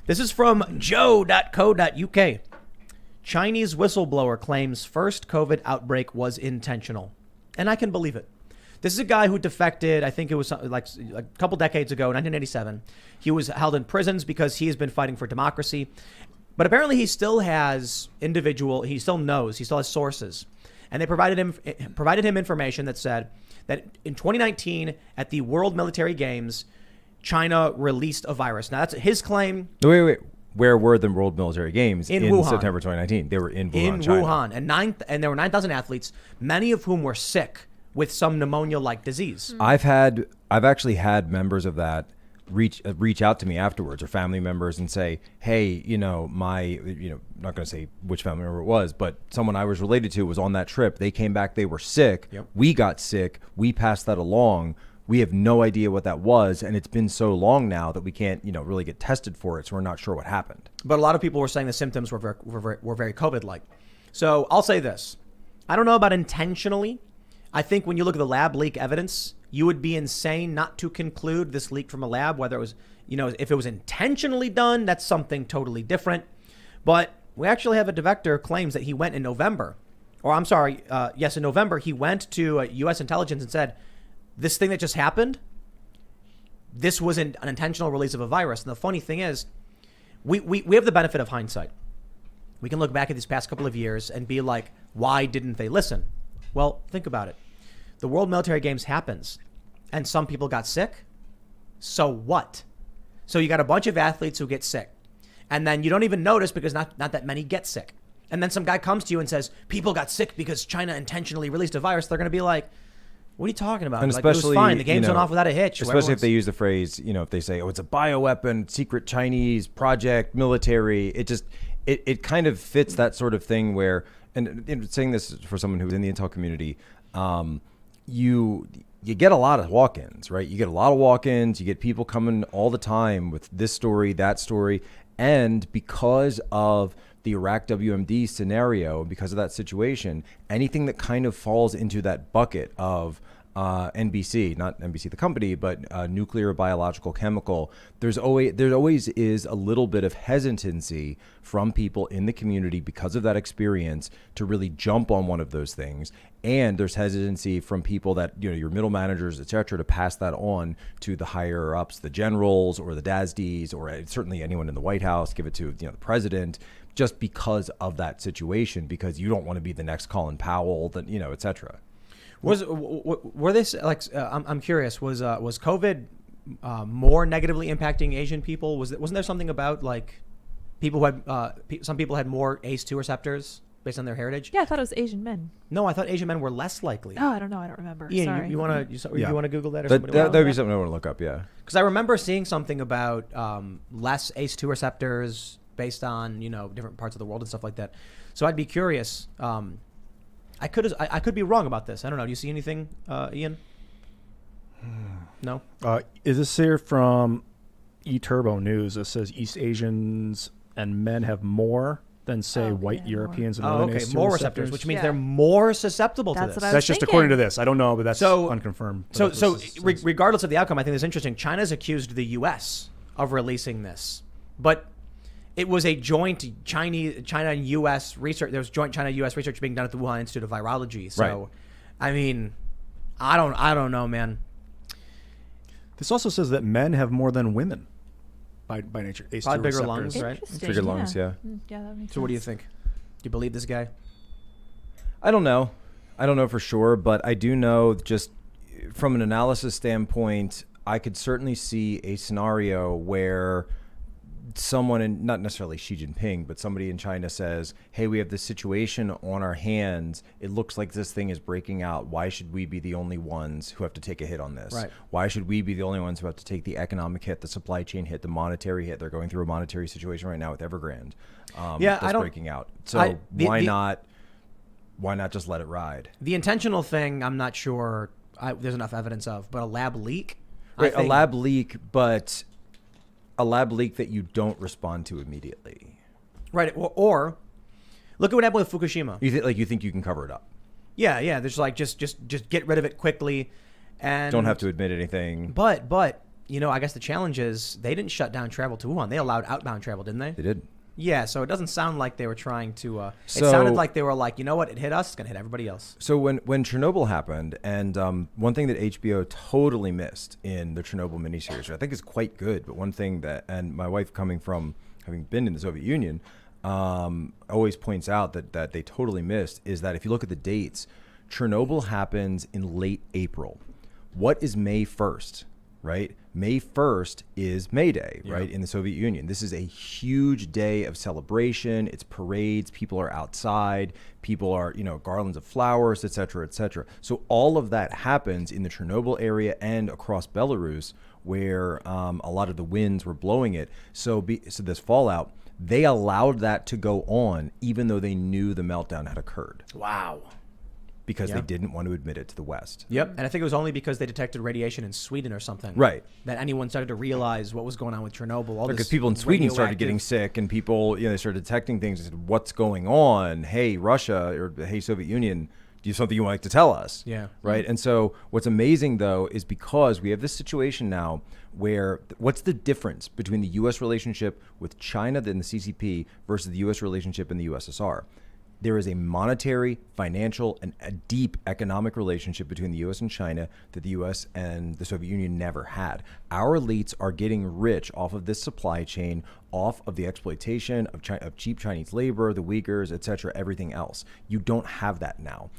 This is from joe.co.uk. Chinese whistleblower claims first COVID outbreak was intentional. And I can believe it. This is a guy who defected, I think it was like a couple decades ago, 1987. He was held in prisons because he has been fighting for democracy. But apparently he still has he still has sources. And they provided him information that said that in 2019 at the World Military Games, China released a virus. Now that's his claim. Wait. Where were the World Military Games in Wuhan. September 2019? They were in Wuhan, China. Wuhan, and there were 9,000 athletes, many of whom were sick with some pneumonia-like disease. I've actually had members of that reach out to me afterwards, or family members, and say, hey, not going to say which family member it was, but someone I was related to was on that trip. They came back, they were sick. Yep. We got sick. We passed that along. We have no idea what that was, and it's been so long now that we can't, really get tested for it, so we're not sure what happened. But a lot of people were saying the symptoms were very COVID-like. So I'll say this. I don't know about intentionally. I think when you look at the lab leak evidence, you would be insane not to conclude this leak from a lab, whether it was, if it was intentionally done, that's something totally different. But we actually have a defector claims that he went in November, in November, he went to U.S. intelligence and said, this thing that just happened, this wasn't an intentional release of a virus. And the funny thing is, we have the benefit of hindsight. We can look back at these past couple of years and be like, why didn't they listen? Well, think about it. The World Military Games happens and some people got sick. So what? So you got a bunch of athletes who get sick and then you don't even notice because not that many get sick. And then some guy comes to you and says, people got sick because China intentionally released a virus. They're going to be like, what are you talking about? And like, it was fine. The game's went off without a hitch. Especially if they use the phrase, if they say, oh, it's a bioweapon, secret Chinese project, military. It kind of fits that sort of thing where, and saying this for someone who's in the intel community, you get a lot of walk-ins, right? You get a lot of walk-ins. You get people coming all the time with this story, that story. And because of the Iraq WMD scenario, because of that situation, anything that kind of falls into that bucket of NBC, not NBC the company, but nuclear, biological, chemical, there always is a little bit of hesitancy from people in the community because of that experience to really jump on one of those things. And there's hesitancy from people that, your middle managers, et cetera, to pass that on to the higher ups, the generals or the DASDs, or certainly anyone in the White House, give it to the president, just because of that situation, because you don't want to be the next Colin Powell, et cetera. Were this like? I'm curious. Was COVID more negatively impacting Asian people? Wasn't there something about like people who had some people had more ACE2 receptors based on their heritage? Yeah, I thought it was Asian men. No, I thought Asian men were less likely. Oh, I don't know. I don't remember. Ian, Sorry. you want to Google that? Or that would be something I want to look up. Yeah, because I remember seeing something about less ACE2 receptors based on different parts of the world and stuff like that. So I'd be curious. I could be wrong about this. I don't know. Do you see anything, Ian? No? Is this here from eTurbo News? It says East Asians and men have more than, say, white Europeans and women. More receptors, which means they're more susceptible to this. That's just according to this. I don't know, but that's unconfirmed. So regardless of the outcome, I think it's interesting. China's accused the U.S. of releasing this, but it was a joint China and U.S. research. There was joint China-U.S. research being done at the Wuhan Institute of Virology. So, right. I mean, I don't know, man. This also says that men have more than women by nature. Probably bigger lungs, right? Bigger lungs, yeah. Yeah, that makes sense. So what do you think? Do you believe this guy? I don't know. I don't know for sure, but I do know just from an analysis standpoint, I could certainly see a scenario where someone, in not necessarily Xi Jinping, but somebody in China says, hey, we have this situation on our hands. It looks like this thing is breaking out. Why should we be the only ones who have to take a hit on this? Right. Why should we be the only ones who have to take the economic hit, the supply chain hit, the monetary hit? They're going through a monetary situation right now with Evergrande. That's breaking out. So why not just let it ride? The intentional thing, I'm not sure there's enough evidence of, but a lab leak? Right, a lab leak, but a lab leak that you don't respond to immediately. Right. Or look at what happened with Fukushima. You think you can cover it up. Yeah. There's like, just get rid of it quickly and don't have to admit anything. But I guess the challenge is they didn't shut down travel to Wuhan. They allowed outbound travel, didn't they? They did. Yeah, so it doesn't sound like they were trying to. It So- sounded like they were like, you know what? It hit us. It's gonna hit everybody else. So when Chernobyl happened, and one thing that HBO totally missed in the Chernobyl miniseries, which I think is quite good, but one thing that, and my wife coming from having been in the Soviet Union, always points out that they totally missed, is that if you look at the dates, Chernobyl happens in late April. What is May 1st, right? May 1st is May Day, right, in the Soviet Union. This is a huge day of celebration. It's parades. People are outside. People are, garlands of flowers, et cetera, et cetera. So all of that happens in the Chernobyl area and across Belarus, where a lot of the winds were blowing it. So this fallout, they allowed that to go on, even though they knew the meltdown had occurred. Wow. Because they didn't want to admit it to the West. Yep, and I think it was only because they detected radiation in Sweden or something, Right. that anyone started to realize what was going on with Chernobyl. All Because this people in Sweden started radioactive- getting sick, and people, they started detecting things and said, "What's going on? Hey, Russia, or hey, Soviet Union, do you have something you would like to tell us?" Yeah. Right. And so what's amazing though is because we have this situation now where what's the difference between the U.S. relationship with China and the CCP versus the U.S. relationship in the USSR? There is a monetary, financial, and a deep economic relationship between the U.S. and China that the U.S. and the Soviet Union never had. Our elites are getting rich off of this supply chain, off of the exploitation of cheap Chinese labor, the Uyghurs, et cetera, everything else. You don't have that now.